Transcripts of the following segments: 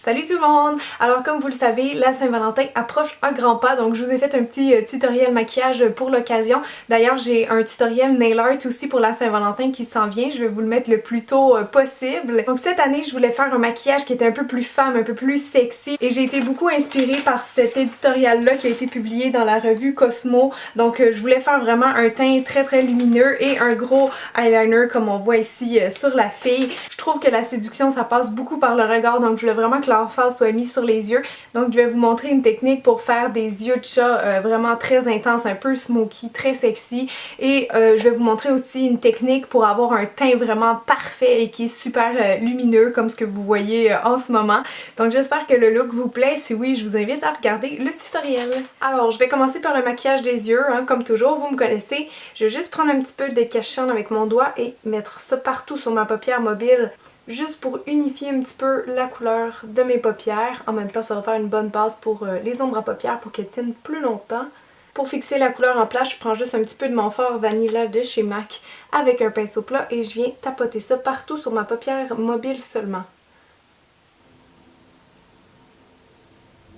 Salut tout le monde! Alors comme vous le savez, la Saint-Valentin approche à grands pas, donc je vous ai fait un petit tutoriel maquillage pour l'occasion. D'ailleurs j'ai un tutoriel nail art aussi pour la Saint-Valentin qui s'en vient, je vais vous le mettre le plus tôt possible. Donc cette année je voulais faire un maquillage qui était un peu plus femme, un peu plus sexy et j'ai été beaucoup inspirée par cet éditorial là qui a été publié dans la revue Cosmo. Donc je voulais faire vraiment un teint très lumineux et un gros eyeliner comme on voit ici sur la fille. Je trouve que la séduction ça passe beaucoup par le regard, donc je voulais vraiment que l'emphase soit mise sur les yeux. Donc je vais vous montrer une technique pour faire des yeux de chat vraiment très intenses, un peu smoky, très sexy. Et je vais vous montrer aussi une technique pour avoir un teint vraiment parfait et qui est super lumineux comme ce que vous voyez en ce moment. Donc j'espère que le look vous plaît. Si oui, je vous invite à regarder le tutoriel. Alors je vais commencer par le maquillage des yeux, hein, comme toujours, vous me connaissez. Je vais juste prendre un petit peu de cache-cerne avec mon doigt et mettre ça partout sur ma paupière mobile. Juste pour unifier un petit peu la couleur de mes paupières. En même temps, ça va faire une bonne base pour les ombres à paupières pour qu'elles tiennent plus longtemps. Pour fixer la couleur en place, je prends juste un petit peu de mon fard Vanilla de chez MAC avec un pinceau plat et je viens tapoter ça partout sur ma paupière mobile seulement.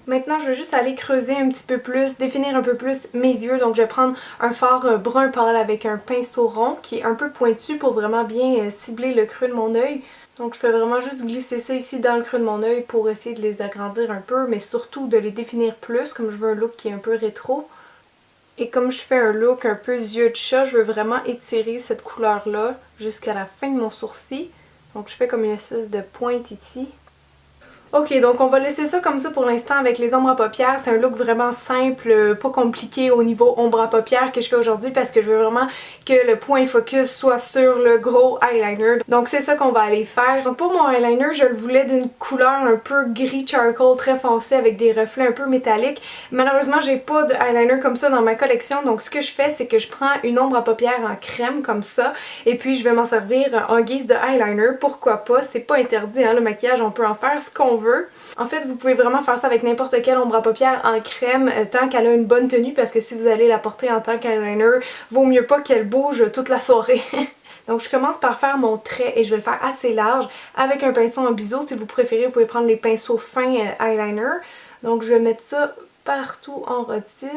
Maintenant, je vais juste aller creuser un petit peu plus, définir un peu plus mes yeux. Donc je vais prendre un fard brun pâle avec un pinceau rond qui est un peu pointu pour vraiment bien cibler le creux de mon œil. Donc je fais vraiment juste glisser ça ici dans le creux de mon œil pour essayer de les agrandir un peu, mais surtout de les définir plus, comme je veux un look qui est un peu rétro. Et comme je fais un look un peu yeux de chat, je veux vraiment étirer cette couleur-là jusqu'à la fin de mon sourcil. Donc je fais comme une espèce de pointe ici. Ok, donc on va laisser ça comme ça pour l'instant avec les ombres à paupières. C'est un look vraiment simple, pas compliqué au niveau ombre à paupières que je fais aujourd'hui parce que je veux vraiment que le point focus soit sur le gros eyeliner. Donc c'est ça qu'on va aller faire. Donc pour mon eyeliner, je le voulais d'une couleur un peu gris charcoal très foncé avec des reflets un peu métalliques. Malheureusement, j'ai pas de eyeliner comme ça dans ma collection. Donc ce que je fais, c'est que je prends une ombre à paupières en crème comme ça et puis je vais m'en servir en guise de eyeliner. Pourquoi pas? C'est pas interdit, hein, le maquillage, on peut en faire ce qu'on veut. En fait, vous pouvez vraiment faire ça avec n'importe quelle ombre à paupières en crème tant qu'elle a une bonne tenue parce que si vous allez la porter en tant qu'eyeliner, vaut mieux pas qu'elle bouge toute la soirée. Donc je commence par faire mon trait et je vais le faire assez large avec un pinceau en biseau. Si vous préférez, vous pouvez prendre les pinceaux fins eyeliner. Donc je vais mettre ça partout en rotule.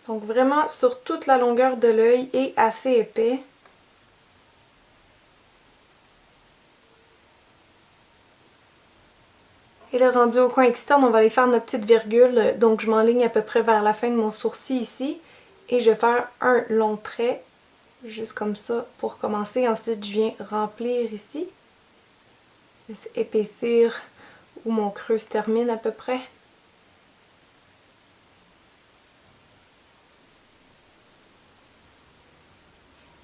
Donc vraiment sur toute la longueur de l'œil et assez épais. Et là, rendu au coin externe, on va aller faire notre petite virgule. Donc je m'enligne à peu près vers la fin de mon sourcil ici. Et je vais faire un long trait, juste comme ça pour commencer. Ensuite, je viens remplir ici. Juste épaissir où mon creux se termine à peu près.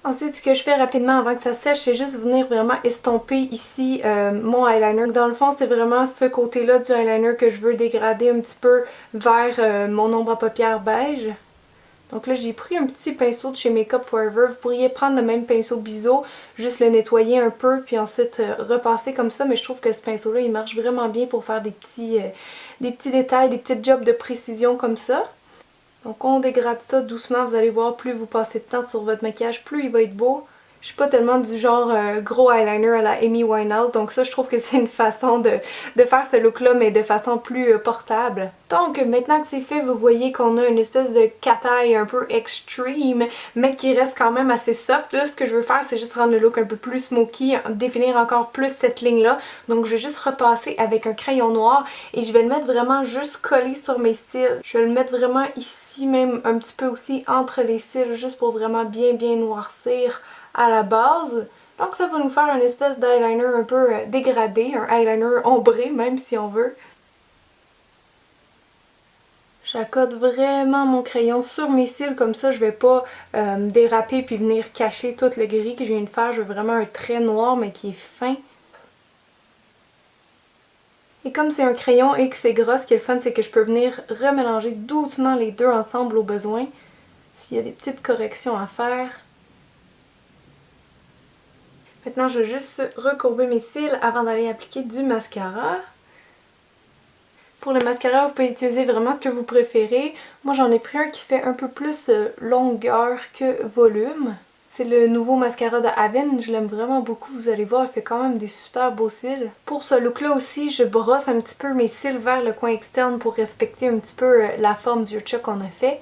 Ensuite, ce que je fais rapidement avant que ça sèche, c'est juste venir vraiment estomper ici mon eyeliner. Dans le fond, c'est vraiment ce côté-là du eyeliner que je veux dégrader un petit peu vers mon ombre à paupières beige. Donc là, j'ai pris un petit pinceau de chez Makeup Forever. Vous pourriez prendre le même pinceau biseau, juste le nettoyer un peu, puis ensuite repasser comme ça. Mais je trouve que ce pinceau-là, il marche vraiment bien pour faire des petits détails, des petites jobs de précision comme ça. Donc on dégrade ça doucement, vous allez voir, plus vous passez de temps sur votre maquillage, plus il va être beau. Je suis pas tellement du genre gros eyeliner à la Amy Winehouse, donc ça je trouve que c'est une façon de faire ce look là mais de façon plus portable. Donc maintenant que c'est fait, vous voyez qu'on a une espèce de cat-eye un peu extreme mais qui reste quand même assez soft. Là ce que je veux faire c'est juste rendre le look un peu plus smoky, définir encore plus cette ligne là. Donc je vais juste repasser avec un crayon noir et je vais le mettre vraiment juste collé sur mes cils. Je vais le mettre vraiment ici même un petit peu aussi entre les cils juste pour vraiment bien noircir à la base. Donc ça va nous faire une espèce d'eyeliner un peu dégradé, un eyeliner ombré même si on veut. J'accorde vraiment mon crayon sur mes cils comme ça, je vais pas déraper puis venir cacher tout le gris que je viens de faire. Je veux vraiment un trait noir mais qui est fin. Et comme c'est un crayon et que c'est gras, ce qui est le fun, c'est que je peux venir remélanger doucement les deux ensemble au besoin. S'il y a des petites corrections à faire. Maintenant, je vais juste recourber mes cils avant d'aller appliquer du mascara. Pour le mascara, vous pouvez utiliser vraiment ce que vous préférez. Moi, j'en ai pris un qui fait un peu plus longueur que volume. C'est le nouveau mascara de Avon, je l'aime vraiment beaucoup, vous allez voir, il fait quand même des super beaux cils. Pour ce look-là aussi, je brosse un petit peu mes cils vers le coin externe pour respecter un petit peu la forme du chat qu'on a fait.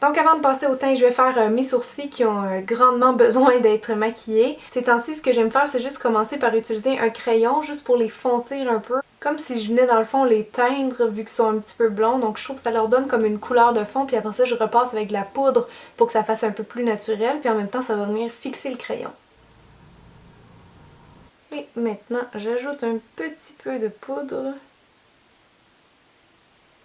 Donc avant de passer au teint, je vais faire mes sourcils qui ont grandement besoin d'être maquillés. Ces temps-ci, ce que j'aime faire, c'est juste commencer par utiliser un crayon, juste pour les foncir un peu. Comme si je venais dans le fond les teindre, vu qu'ils sont un petit peu blonds. Donc je trouve que ça leur donne comme une couleur de fond. Puis après ça, je repasse avec de la poudre pour que ça fasse un peu plus naturel. Puis en même temps, ça va venir fixer le crayon. Et maintenant, j'ajoute un petit peu de poudre.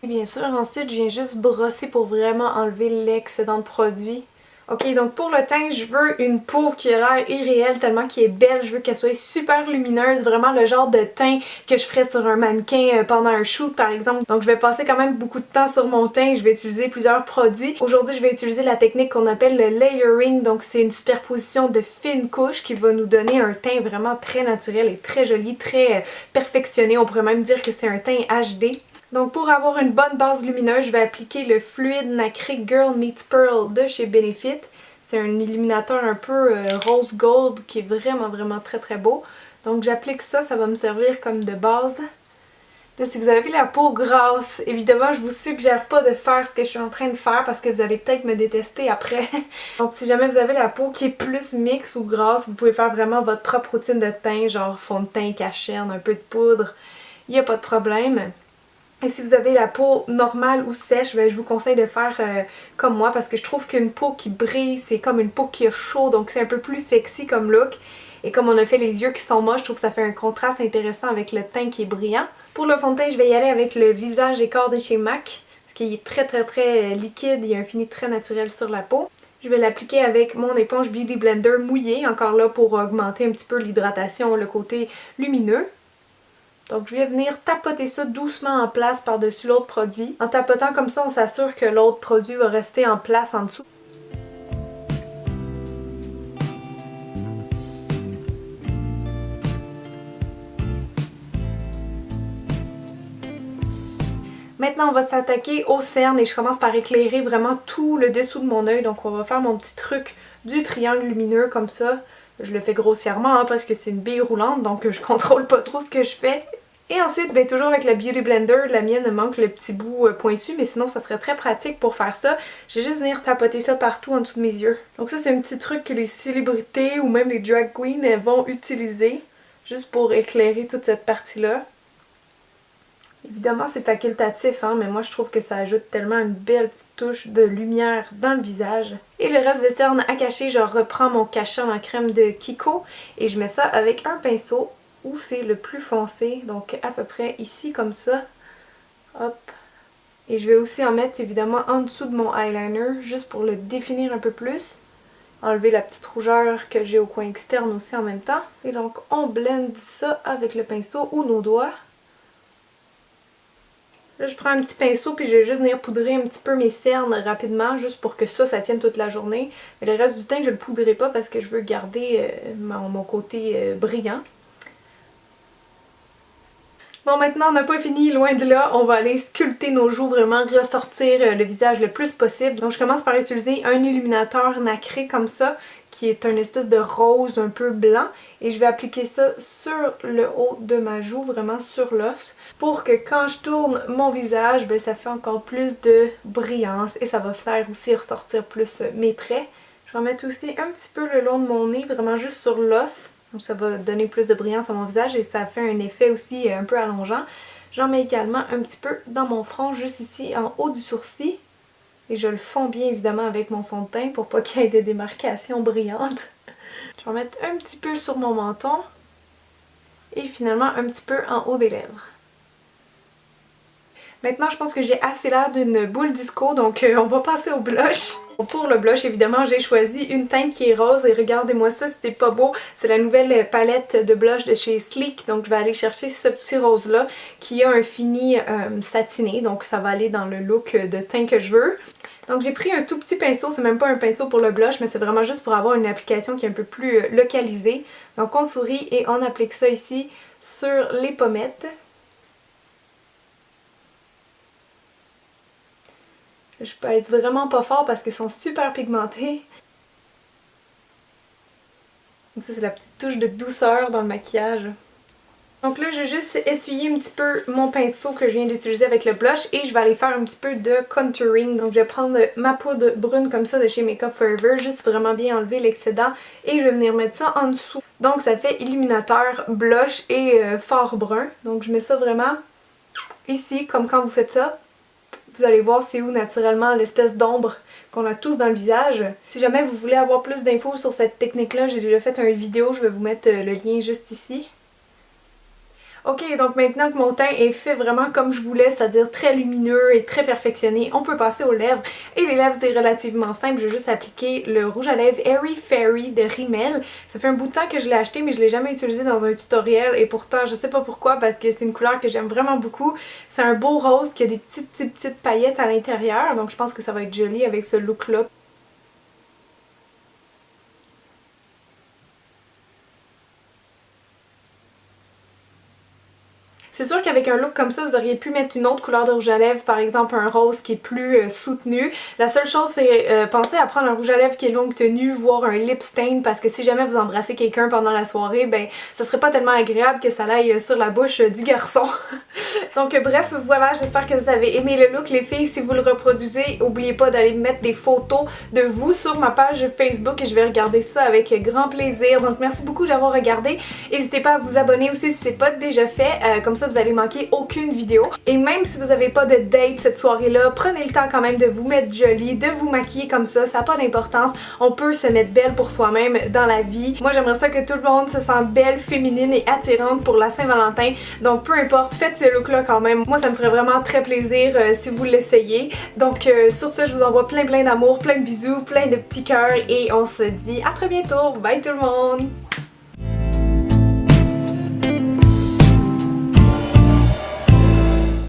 Et bien sûr, ensuite, je viens juste brosser pour vraiment enlever l'excédent de produit. Ok, donc pour le teint, je veux une peau qui a l'air irréelle tellement qu'elle est belle. Je veux qu'elle soit super lumineuse, vraiment le genre de teint que je ferais sur un mannequin pendant un shoot par exemple. Donc je vais passer quand même beaucoup de temps sur mon teint. Je vais utiliser plusieurs produits. Aujourd'hui, je vais utiliser la technique qu'on appelle le layering. Donc c'est une superposition de fines couches qui va nous donner un teint vraiment très naturel et très joli, très perfectionné. On pourrait même dire que c'est un teint HD. Donc pour avoir une bonne base lumineuse, je vais appliquer le fluide nacré Girl Meets Pearl de chez Benefit. C'est un illuminateur un peu rose gold qui est vraiment très beau. Donc j'applique ça, ça va me servir comme de base. Là, si vous avez la peau grasse, évidemment je vous suggère pas de faire ce que je suis en train de faire parce que vous allez peut-être me détester après. Donc si jamais vous avez la peau qui est plus mixte ou grasse, vous pouvez faire vraiment votre propre routine de teint, genre fond de teint, cacherne, un peu de poudre. Il n'y a pas de problème. Et si vous avez la peau normale ou sèche, je vous conseille de faire comme moi parce que je trouve qu'une peau qui brille, c'est comme une peau qui a chaud, donc c'est un peu plus sexy comme look. Et comme on a fait les yeux qui sont moches, je trouve que ça fait un contraste intéressant avec le teint qui est brillant. Pour le fond de teint, je vais y aller avec le Visage Écart de chez MAC, parce qu'il est très liquide, il y a un fini très naturel sur la peau. Je vais l'appliquer avec mon éponge Beauty Blender mouillée, encore là pour augmenter un petit peu l'hydratation, le côté lumineux. Donc je vais venir tapoter ça doucement en place par-dessus l'autre produit. En tapotant comme ça, on s'assure que l'autre produit va rester en place en dessous. Maintenant, on va s'attaquer aux cernes et je commence par éclairer vraiment tout le dessous de mon œil. Donc on va faire mon petit truc du triangle lumineux comme ça. Je le fais grossièrement hein, parce que c'est une bille roulante, donc je contrôle pas trop ce que je fais. Et ensuite, ben, toujours avec la Beauty Blender, la mienne manque le petit bout pointu, mais sinon ça serait très pratique pour faire ça. Je vais juste venir tapoter ça partout en dessous de mes yeux. Donc ça c'est un petit truc que les célébrités ou même les drag queens vont utiliser, juste pour éclairer toute cette partie-là. Évidemment c'est facultatif, hein, mais moi je trouve que ça ajoute tellement une belle petite touche de lumière dans le visage. Et le reste des cernes à cacher, je reprends mon cachet en crème de Kiko et je mets ça avec un pinceau où c'est le plus foncé, donc à peu près ici comme ça. Hop. Et je vais aussi en mettre évidemment en dessous de mon eyeliner, juste pour le définir un peu plus. Enlever la petite rougeur que j'ai au coin externe aussi en même temps. Et donc on blende ça avec le pinceau ou nos doigts. Là je prends un petit pinceau puis je vais juste venir poudrer un petit peu mes cernes rapidement, juste pour que ça tienne toute la journée. Mais le reste du temps je le poudrerai pas parce que je veux garder mon côté brillant. Bon, maintenant on n'a pas fini, loin de là, on va aller sculpter nos joues, vraiment ressortir le visage le plus possible. Donc je commence par utiliser un illuminateur nacré comme ça, qui est un espèce de rose un peu blanc. Et je vais appliquer ça sur le haut de ma joue, vraiment sur l'os, pour que quand je tourne mon visage, ben, ça fait encore plus de brillance et ça va faire aussi ressortir plus mes traits. Je vais en mettre aussi un petit peu le long de mon nez, vraiment juste sur l'os. Donc ça va donner plus de brillance à mon visage et ça fait un effet aussi un peu allongeant. J'en mets également un petit peu dans mon front, juste ici en haut du sourcil. Et je le fonds bien évidemment avec mon fond de teint pour pas qu'il y ait des démarcations brillantes. Je vais en mettre un petit peu sur mon menton. Et finalement un petit peu en haut des lèvres. Maintenant, je pense que j'ai assez l'air d'une boule disco, donc on va passer au blush. Pour le blush, évidemment, j'ai choisi une teinte qui est rose et regardez-moi ça, c'était pas beau. C'est la nouvelle palette de blush de chez Sleek, donc je vais aller chercher ce petit rose-là qui a un fini satiné, donc ça va aller dans le look de teint que je veux. Donc j'ai pris un tout petit pinceau, c'est même pas un pinceau pour le blush, mais c'est vraiment juste pour avoir une application qui est un peu plus localisée. Donc on sourit et on applique ça ici sur les pommettes. Je peux être vraiment pas fort parce qu'ils sont super pigmentés. Donc ça c'est la petite touche de douceur dans le maquillage. Donc là, je vais juste essuyer un petit peu mon pinceau que je viens d'utiliser avec le blush et je vais aller faire un petit peu de contouring. Donc je vais prendre ma poudre brune comme ça de chez Makeup Forever, juste vraiment bien enlever l'excédent et je vais venir mettre ça en dessous. Donc ça fait illuminateur, blush et fard brun. Donc je mets ça vraiment ici, comme quand vous faites ça. Vous allez voir c'est où naturellement l'espèce d'ombre qu'on a tous dans le visage. Si jamais vous voulez avoir plus d'infos sur cette technique-là, j'ai déjà fait une vidéo, je vais vous mettre le lien juste ici. Ok, donc maintenant que mon teint est fait vraiment comme je voulais, c'est-à-dire très lumineux et très perfectionné, on peut passer aux lèvres. Et les lèvres, c'est relativement simple, je vais juste appliquer le rouge à lèvres Airy Fairy de Rimmel. Ça fait un bout de temps que je l'ai acheté, mais je l'ai jamais utilisé dans un tutoriel et pourtant, je sais pas pourquoi, parce que c'est une couleur que j'aime vraiment beaucoup. C'est un beau rose qui a des petites paillettes à l'intérieur, donc je pense que ça va être joli avec ce look-là. C'est sûr qu'avec un look comme ça, vous auriez pu mettre une autre couleur de rouge à lèvres, par exemple un rose qui est plus soutenu. La seule chose, c'est penser à prendre un rouge à lèvres qui est longue tenue, voire un lip stain, parce que si jamais vous embrassez quelqu'un pendant la soirée, ben ça serait pas tellement agréable que ça aille sur la bouche du garçon. Donc bref, voilà, j'espère que vous avez aimé le look les filles. Si vous le reproduisez, n'oubliez pas d'aller mettre des photos de vous sur ma page Facebook et je vais regarder ça avec grand plaisir. Donc merci beaucoup d'avoir regardé. N'hésitez pas à vous abonner aussi si c'est pas déjà fait, comme ça vous allez manquer aucune vidéo. Et même si vous n'avez pas de date cette soirée-là, prenez le temps quand même de vous mettre jolie, de vous maquiller comme ça n'a pas d'importance. On peut se mettre belle pour soi-même dans la vie. Moi j'aimerais ça que tout le monde se sente belle, féminine et attirante pour la Saint-Valentin. Donc peu importe, faites ce look-là quand même. Moi ça me ferait vraiment très plaisir si vous l'essayez. Donc sur ce, je vous envoie plein d'amour, plein de bisous, plein de petits cœurs et on se dit à très bientôt. Bye tout le monde!